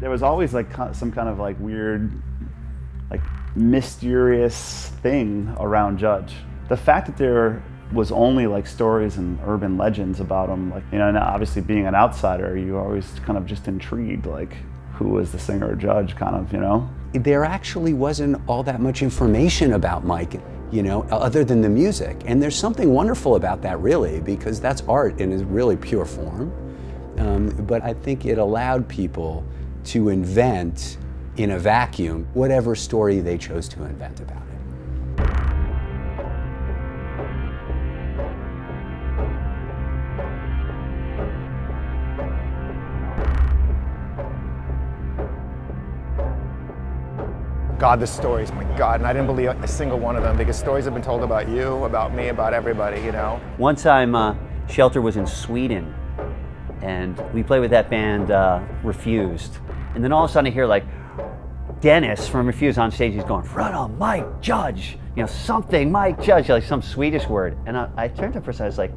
There was always like some kind of like weird, like mysterious thing around Judge. The fact that there was only like stories and urban legends about him, like, you know, and obviously being an outsider, you always kind of just intrigued, like, who was the singer or Judge, kind of, you know? There actually wasn't all that much information about Mike, you know, other than the music. And there's something wonderful about that, really, because that's art in a really pure form. But I think it allowed people to invent in a vacuum whatever story they chose to invent about it. God, the stories, my God, and I didn't believe a single one of them because stories have been told about you, about me, about everybody, you know? One time, Shelter was in Sweden, and we played with that band, Refused. And then all of a sudden I hear like, Dennis from Refused on stage, he's going, "Run on Mike Judge," you know, something, Mike Judge, like some Swedish word. And I turned to him for a second, I was like,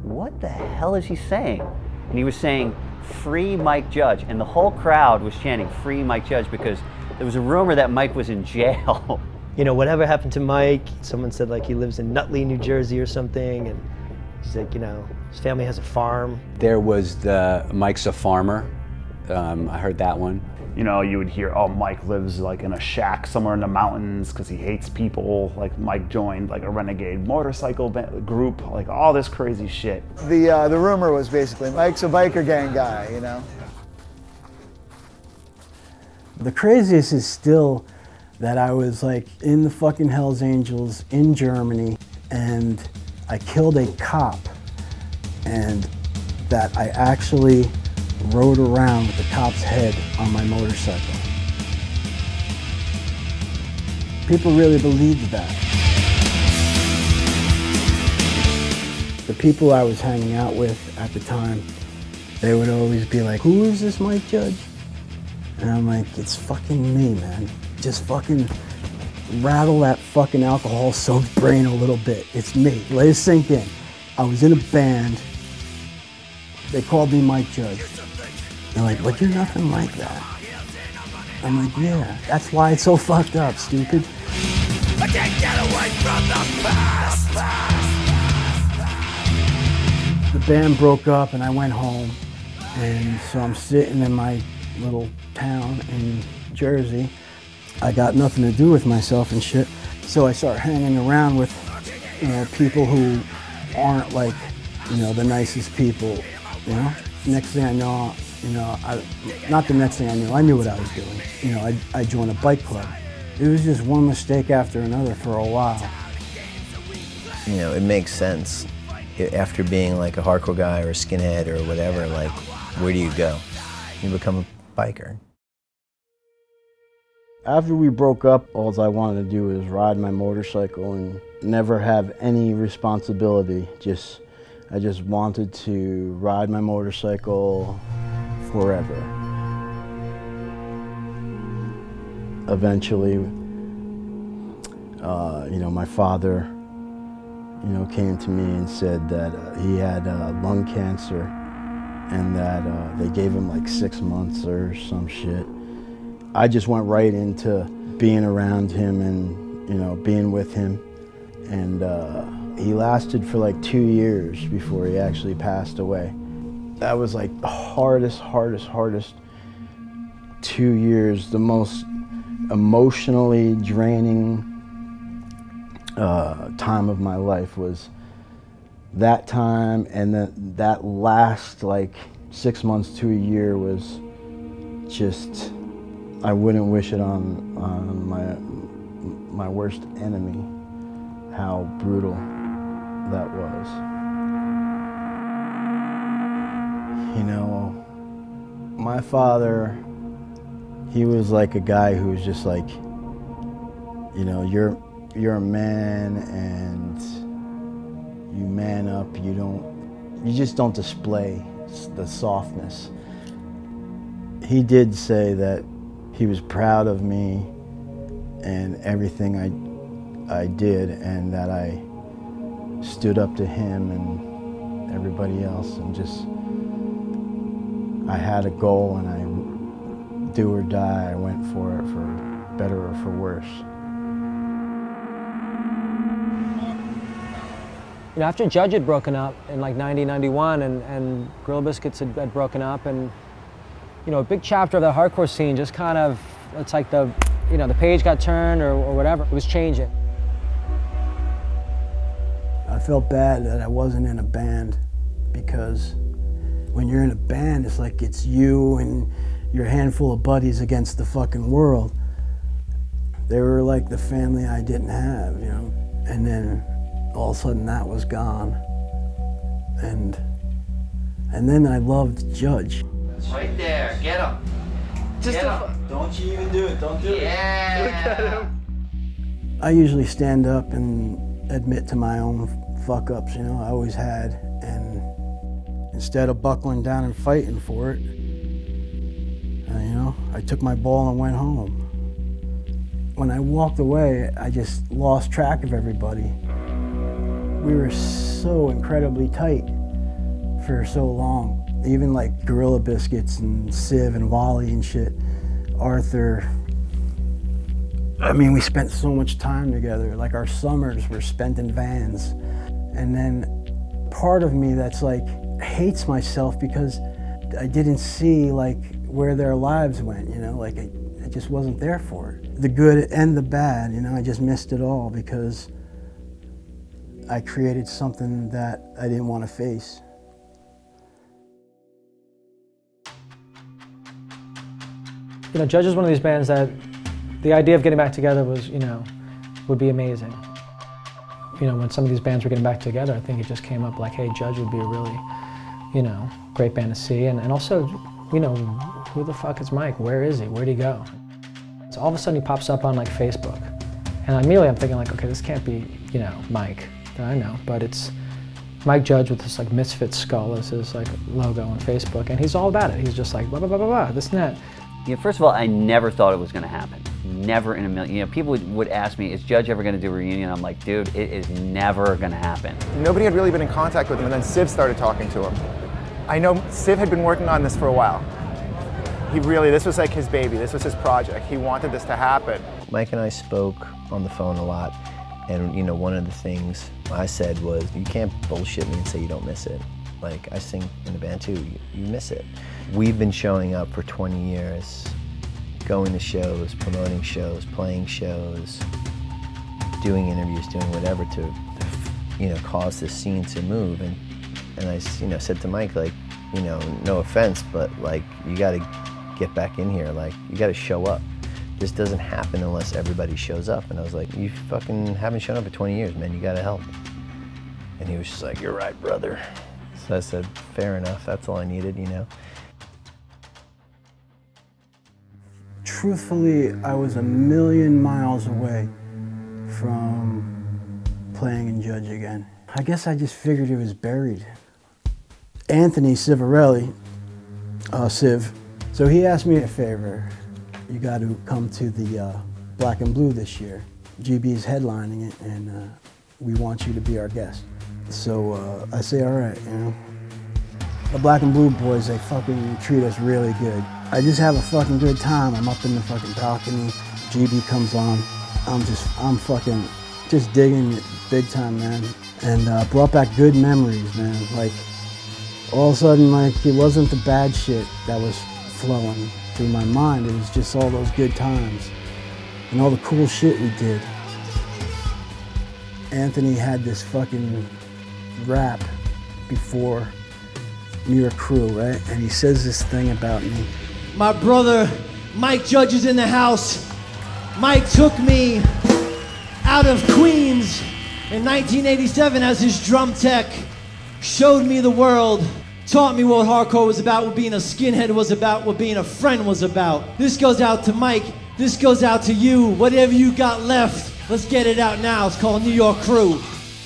what the hell is he saying? And he was saying, "Free Mike Judge." And the whole crowd was chanting, "Free Mike Judge," because there was a rumor that Mike was in jail. You know, whatever happened to Mike, someone said like he lives in Nutley, New Jersey or something, and he's like, you know, his family has a farm. There was the Mike's a farmer. I heard that one. You know, you would hear, oh, Mike lives like in a shack somewhere in the mountains because he hates people. Like Mike joined like a renegade motorcycle group, like all this crazy shit. The rumor was basically Mike's a biker gang guy, you know. The craziest is still that I was like in the fucking Hells Angels in Germany and I killed a cop, and that I actually rode around with the cop's head on my motorcycle. People really believed that. The people I was hanging out with at the time, they would always be like, "Who is this Mike Judge?" And I'm like, "It's fucking me, man. Just fucking rattle that fucking alcohol-soaked brain a little bit. It's me. Let it sink in." I was in a band. They called me Mike Judge. They're like, "But you're nothing like that." I'm like, "Yeah, that's why it's so fucked up, stupid." I can't get away from the past. The band broke up and I went home. And so I'm sitting in my little town in Jersey. I got nothing to do with myself and shit. So I start hanging around with, you know, people who aren't like, you know, the nicest people, you know? Next thing I know, you know, not the next thing I knew what I was doing. You know, I joined a bike club. It was just one mistake after another for a while. You know, it makes sense. After being like a hardcore guy or a skinhead or whatever, like, where do you go? You become a biker. After we broke up, all I wanted to do was ride my motorcycle and never have any responsibility. I just wanted to ride my motorcycle forever. Eventually, you know, my father, you know, came to me and said that he had lung cancer and that they gave him like 6 months or some shit. I just went right into being around him and, you know, being with him. And he lasted for like 2 years before he actually passed away. That was like the hardest 2 years, the most emotionally draining time of my life was that time, and that last like 6 months to a year was just, I wouldn't wish it on my worst enemy, how brutal that was. You know, my father, he was like a guy who was just like, you know, you're a man and you man up, you just don't display the softness. He did say that he was proud of me and everything I did, and that I stood up to him and everybody else, and just, I had a goal and I do or die. I went for it for better or for worse. You know, after Judge had broken up in like 90, 91 and Gorilla Biscuits had broken up, and you know, a big chapter of the hardcore scene just kind of, it's like the, you know, the page got turned or whatever, it was changing. I felt bad that I wasn't in a band, because when you're in a band, it's like it's you and your handful of buddies against the fucking world. They were like the family I didn't have, you know, and then all of a sudden that was gone. And then I loved Judge. Right there, get him. Just get him. Don't you even do it, don't do it. Yeah. Look at him. I usually stand up and admit to my own fuck-ups, you know, I always had. And instead of buckling down and fighting for it, you know, I took my ball and went home. When I walked away, I just lost track of everybody. We were so incredibly tight for so long. Even like Gorilla Biscuits and Civ and Wally and shit, Arthur. I mean, we spent so much time together. Like our summers were spent in vans. And then part of me that's like, hates myself because I didn't see like where their lives went, you know, like I just wasn't there for it. The good and the bad, you know, I just missed it all because I created something that I didn't want to face. You know, Judge is one of these bands that the idea of getting back together was, you know, would be amazing. You know, when some of these bands were getting back together, I think it just came up like, hey, Judge would be a really, you know, great band to see. And also, you know, who the fuck is Mike? Where is he? Where'd he go? So all of a sudden he pops up on like Facebook. And immediately I'm thinking like, okay, this can't be, you know, Mike that I know, but it's Mike Judge with this like misfit skull as his like logo on Facebook. And he's all about it. He's just like, blah, blah, blah, blah, blah, this and that. You know, first of all, I never thought it was going to happen. Never in a million. You know, people would ask me, is Judge ever going to do a reunion? I'm like, dude, it is never going to happen. Nobody had really been in contact with him, and then Civ started talking to him. I know Civ had been working on this for a while. This was like his baby, this was his project. He wanted this to happen. Mike and I spoke on the phone a lot, and you know, one of the things I said was, you can't bullshit me and say you don't miss it. Like, I sing in the band too, you miss it. We've been showing up for 20 years, going to shows, promoting shows, playing shows, doing interviews, doing whatever to you know, cause this scene to move. And I, you know, said to Mike, like, you know, no offense, but like, you gotta get back in here, like, you gotta show up. This doesn't happen unless everybody shows up. And I was like, you fucking haven't shown up for 20 years, man, you gotta help. And he was just like, you're right, brother. So I said, fair enough, that's all I needed, you know. Truthfully, I was a million miles away from playing in Judge again. I guess I just figured it was buried. Anthony Civarelli, Civ, so he asked me a favor. You got to come to the Black and Blue this year. GB's headlining it, and we want you to be our guest. So I say, all right, you know. The Black and Blue boys, they fucking treat us really good. I just have a fucking good time. I'm up in the fucking balcony. GB comes on. I'm fucking just digging it big time, man. And brought back good memories, man. Like, all of a sudden, like, it wasn't the bad shit that was flowing through my mind. It was just all those good times and all the cool shit we did. Anthony had this fucking rap before New York Crew, right? And he says this thing about me. My brother, Mike Judge, is in the house. Mike took me out of Queens in 1987 as his drum tech, showed me the world, taught me what hardcore was about, what being a skinhead was about, what being a friend was about. This goes out to Mike, this goes out to you. Whatever you got left, let's get it out now. It's called New York Crew.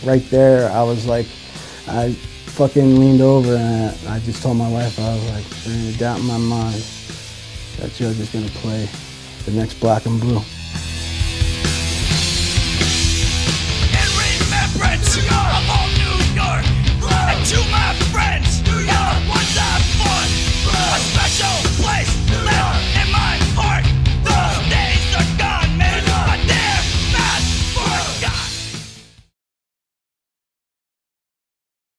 Right there, I was like, I fucking leaned over and I just told my wife, I was like, there's no doubt in my mind that Judge is gonna play the next Black and Blue.